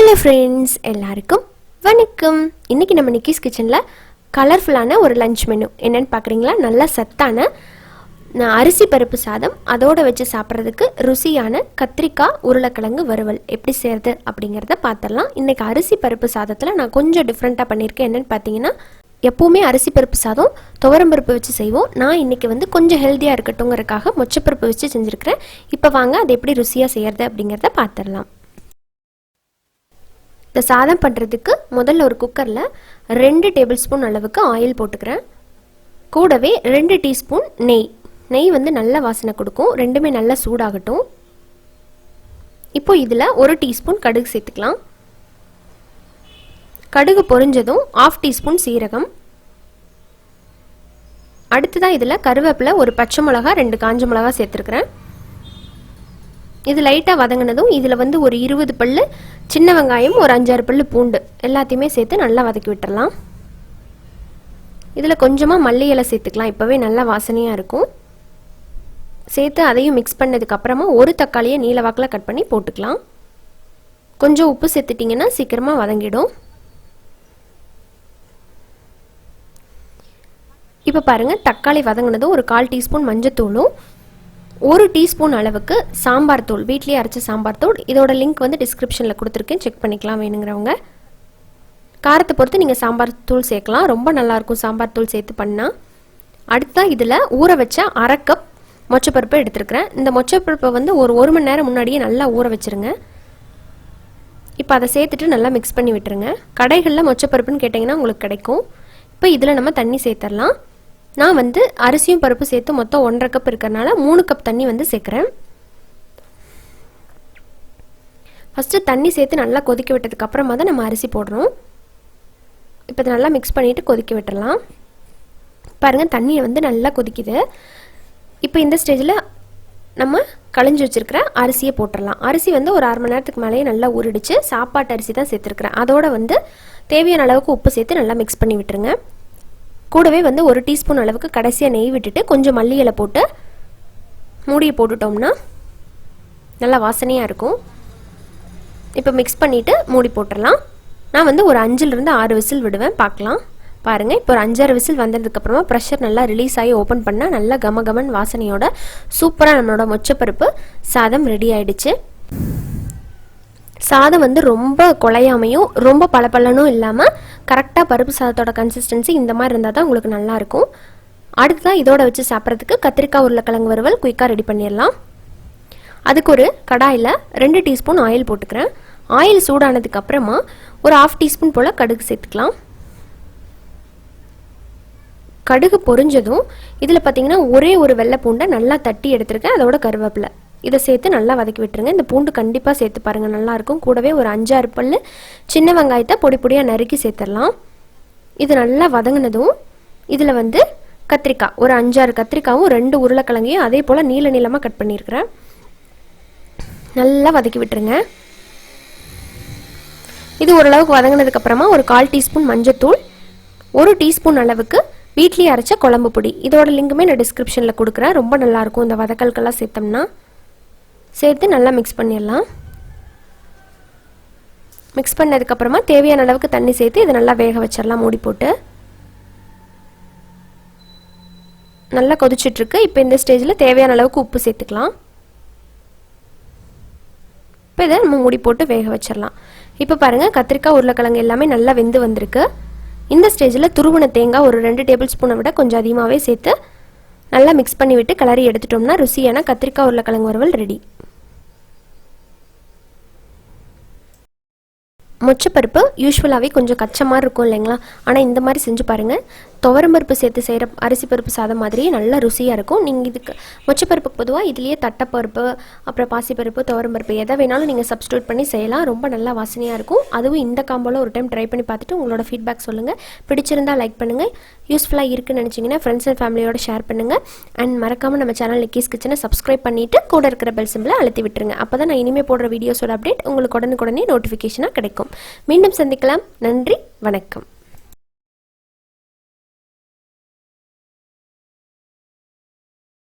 Hello friends, எல்லாருக்கும் வணக்கம். இன்றைக்கி நம்ம நிக்கிஸ் கிச்சனில் கலர்ஃபுல்லான ஒரு லஞ்ச் மெனு என்னென்னு பார்க்குறீங்களா? நல்லா சத்தான அரிசி பருப்பு சாதம், அதோடு வச்சு சாப்பிட்றதுக்கு ருசியான கத்திரிக்காய் உருளைக்கிழங்கு வறுவல் எப்படி செய்கிறது அப்படிங்கிறத பார்த்துடலாம். இன்றைக்கி அரிசி பருப்பு சாதத்தில் நான் கொஞ்சம் டிஃப்ரெண்ட்டாக பண்ணியிருக்கேன். என்னென்னு பார்த்தீங்கன்னா, எப்போவுமே அரிசி பருப்பு சாதம் துவரம்பருப்பு வச்சு செய்வோம். நான் இன்றைக்கி கொஞ்சம் ஹெல்த்தியாக இருக்கட்டுங்கிறதுக்காக மொச்சப்பருப்பு வச்சு செஞ்சுருக்கிறேன். இப்போ வாங்க அது எப்படி ருசியாக செய்கிறது அப்படிங்கிறத பார்த்துடலாம். இந்த சாதம் பண்ணுறதுக்கு முதல்ல ஒரு குக்கரில் 2 டேபிள் ஸ்பூன் அளவுக்கு ஆயில் போட்டுக்கிறேன். கூடவே 2 டீஸ்பூன் நெய் நல்ல வாசனை கொடுக்கும். ரெண்டுமே நல்லா சூடாகட்டும். இப்போ இதில் 1 டீஸ்பூன் கடுகு சேர்த்துக்கலாம். கடுகு பொரிஞ்சதும் 1/2 டீஸ்பூன் சீரகம். அடுத்ததான் இதில் கருவேப்பிலை, ஒரு பச்சை மிளகா, 2 காஞ்ச மிளகா சேர்த்துருக்குறேன். இது லைட்டாக வதங்கினதும் இதில் ஒரு 20 பல்லு சின்ன வெங்காயம், ஒரு 5-6 பல்லு பூண்டு எல்லாத்தையுமே சேர்த்து நல்லா வதக்கி விட்டுடலாம். இதில் கொஞ்சமாக மல்லி இலை சேர்த்துக்கலாம், இப்போவே நல்லா வாசனையாக இருக்கும். சேர்த்து அதையும் மிக்ஸ் பண்ணதுக்கப்புறமா ஒரு தக்காளியை நீல வாக்கில் கட் பண்ணி போட்டுக்கலாம். கொஞ்சம் உப்பு சேர்த்துட்டிங்கன்னா சீக்கிரமாக வதங்கிடும். இப்போ பாருங்கள், தக்காளி வதங்கினதும் ஒரு 1/4 டீஸ்பூன் மஞ்சத்தூளும் 1 டீஸ்பூன் அளவுக்கு சாம்பார் தூள், வீட்லேயே அரைச்ச சாம்பார் தூள். இதோட லிங்க் டிஸ்கிரிப்ஷனில் கொடுத்துருக்கேன், செக் பண்ணிக்கலாம் வேணுங்கிறவங்க. காரத்தை பொறுத்து நீங்கள் சாம்பார் தூள் சேர்க்கலாம், ரொம்ப நல்லாயிருக்கும் சாம்பார் தூள் சேர்த்து பண்ணால். அடுத்ததான் இதில் ஊற வச்ச 1/2 கப் மொச்சப்பருப்பு எடுத்துருக்கிறேன். இந்த மொச்சப்பருப்பை ஒரு 1 மணி நேரம் முன்னாடியே நல்லா ஊற வச்சுருங்க. இப்போ அதை சேர்த்துட்டு நல்லா மிக்ஸ் பண்ணி விட்டுருங்க. கடைகளில் மொச்சப்பருப்புன்னு கேட்டிங்கன்னா உங்களுக்கு கிடைக்கும். இப்போ இதில் நம்ம தண்ணி சேர்த்துடலாம். நான் அரிசியும் பருப்பு சேர்த்து மொத்தம் 1/2 கப் இருக்கிறனால 3 கப் தண்ணி சேர்க்குறேன். ஃபஸ்ட்டு தண்ணி சேர்த்து நல்லா கொதிக்க விட்டதுக்கு அப்புறமா தான் நம்ம அரிசி போடுறோம். இப்போ இதை நல்லா மிக்ஸ் பண்ணிவிட்டு கொதிக்க விட்டுடலாம். பாருங்கள், தண்ணியை நல்லா கொதிக்குது. இப்போ இந்த ஸ்டேஜில் நம்ம களைஞ்சி வச்சுருக்கிற அரிசியை போட்டுடலாம். அரிசி ஒரு 1/2 மணி நேரத்துக்கு மேலேயே நல்லா ஊறிடுச்சு. சாப்பாட்டு அரிசி தான் சேர்த்துருக்குறேன். அதோட தேவையான அளவுக்கு உப்பு சேர்த்து நல்லா மிக்ஸ் பண்ணி விட்டுருங்க. கூடவே 1 டீஸ்பூன் அளவுக்கு கடைசியாக நெய் விட்டுட்டு கொஞ்சம் மல்லி இலை போட்டு மூடியை போட்டுட்டோம்னா நல்லா வாசனையாக இருக்கும். இப்போ மிக்ஸ் பண்ணிவிட்டு மூடி போட்டுடலாம். நான் ஒரு 5-6 விசில் விடுவேன், பார்க்கலாம். பாருங்கள், இப்போ ஒரு 5-6 விசில் வந்ததுக்கப்புறமா ப்ரெஷர் நல்லா ரிலீஸ் ஆகி ஓப்பன் பண்ணால் நல்லா கமகமன் வாசனையோட சூப்பராக நம்மளோட மொச்சப்பருப்பு சாதம் ரெடி ஆகிடுச்சு. சாதம் ரொம்ப குழையாமையும் ரொம்ப பளபளனும் இல்லாமல் கரெக்டாக பருப்பு சாதத்தோட கன்சிஸ்டன்சி இந்த மாதிரி இருந்தால் தான் உங்களுக்கு நல்லாயிருக்கும். அடுத்ததான் இதோட வச்சு சாப்பிட்றதுக்கு கத்திரிக்காய் உருளைக்கிழங்கு வறுவல் குயிக்காக ரெடி பண்ணிடலாம். அதுக்கு ஒரு கடாயில் 2 டீஸ்பூன் ஆயில் போட்டுக்கிறேன். ஆயில் சூடானதுக்கு அப்புறமா ஒரு 1/2 டீஸ்பூன் போல் கடுகு சேர்த்துக்கலாம். கடுகு பொரிஞ்சதும் இதில் பார்த்தீங்கன்னா ஒரே ஒரு வெள்ளை பூண்டை நல்லா தட்டி எடுத்துருக்கேன், அதோட கருவேப்பிலை இதை சேர்த்து நல்லா வதக்கி விட்டுருங்க. இந்த பூண்டு கண்டிப்பாக சேர்த்து பாருங்கள், நல்லாயிருக்கும். கூடவே ஒரு 5-6 பல்லு சின்ன வெங்காயத்தை பொடி பொடியாக நறுக்கி சேர்த்துடலாம். இது நல்லா வதங்கினதும் இதில் கத்திரிக்காய், ஒரு 5-6 கத்திரிக்காயும் 2 உருளைக்கிழங்கையும் அதே போல் நீள நீளமாக கட் பண்ணியிருக்கிறேன். நல்லா வதக்கி விட்டுருங்க. இது ஓரளவுக்கு வதங்கினதுக்கப்புறமா ஒரு 1/4 டீஸ்பூன் மஞ்சத்தூள், 1 டீஸ்பூன் அளவுக்கு வீட்லேயே அரைச்ச குழம்பு பொடி. இதோட லிங்குமே நான் டிஸ்கிரிப்ஷனில் கொடுக்குறேன். ரொம்ப நல்லாயிருக்கும் இந்த வதக்கல்கெல்லாம் சேர்த்தோம்னா. சேர்த்து நல்லா மிக்ஸ் பண்ணிடலாம். மிக்ஸ் பண்ணதுக்கப்புறமா தேவையான அளவுக்கு தண்ணி சேர்த்து இதை நல்லா வேக வச்சிடலாம் மூடி போட்டு. நல்லா கொதிச்சுட்ருக்கு. இப்போ இந்த ஸ்டேஜில் தேவையான அளவுக்கு உப்பு சேர்த்துக்கலாம். இப்போ இதை நம்ம மூடி போட்டு வேக வச்சிடலாம். இப்போ பாருங்கள், கத்திரிக்காய் உருளைக்கிழங்கு எல்லாமே நல்லா வெந்து வந்திருக்கு. இந்த ஸ்டேஜில் துருவன தேங்காய் ஒரு 2 டேபிள் ஸ்பூனை விட கொஞ்சம் அதிகமாகவே சேர்த்து நல்லா மிக்ஸ் பண்ணி விட்டு கிளறி எடுத்துட்டோம்னா ருசியான கத்திரிக்காய் உருளைக்கிழங்கு வறுவல் ரெடி. மொச்சப்பருப்பு யூஸ்வலாகவே கொஞ்சம் கச்ச மாதிரி இருக்கும் இல்லைங்களா? ஆனால் இந்த மாதிரி செஞ்சு பாருங்கள், துவரம்பருப்பு சேர்த்து செய்கிற அரிசி பருப்பு சாதம் மாதிரியே நல்லா ருசியாக இருக்கும். நீங்கள் இதுக்கு மொச்சப்பருப்புக்கு பொதுவாக இதுலேயே தட்டைப்பருப்பு, அப்புறம் பாசிப்பருப்பு, துவரம்பருப்பு எதை வேணாலும் நீங்கள் சப்ஸ்டியூட் பண்ணி செய்யலாம். ரொம்ப நல்லா வாசனையாக இருக்கும். அதுவும் இந்த காம்போவில் ஒரு டைம் ட்ரை பண்ணி பார்த்துட்டு உங்களோட ஃபீட்பேக் சொல்லுங்கள். பிடிச்சிருந்தால் லைக் பண்ணுங்கள். யூஸ்ஃபுல்லாக இருக்குன்னு நினச்சிங்கன்னா ஃப்ரெண்ட்ஸ் அண்ட் ஃபேமிலியோட ஷேர் பண்ணுங்கள். அண்ட் மறக்காமல் நம்ம சேனல் நிக்கிஸ் கிச்சனை சப்ஸ்கிரைப் பண்ணிவிட்டு கூட இருக்கிற பெல் சிம்பிளை அழுத்தி விட்டுருங்க. அப்போ தான் நான் இனிமேல் போடுற வீடியோஸோட அப்டேட் உங்களுக்கு உடனுக்குடனே நோட்டிஃபிகேஷனாக கிடைக்கும். மீண்டும் சந்திக்கலாம். நன்றி, வணக்கம்.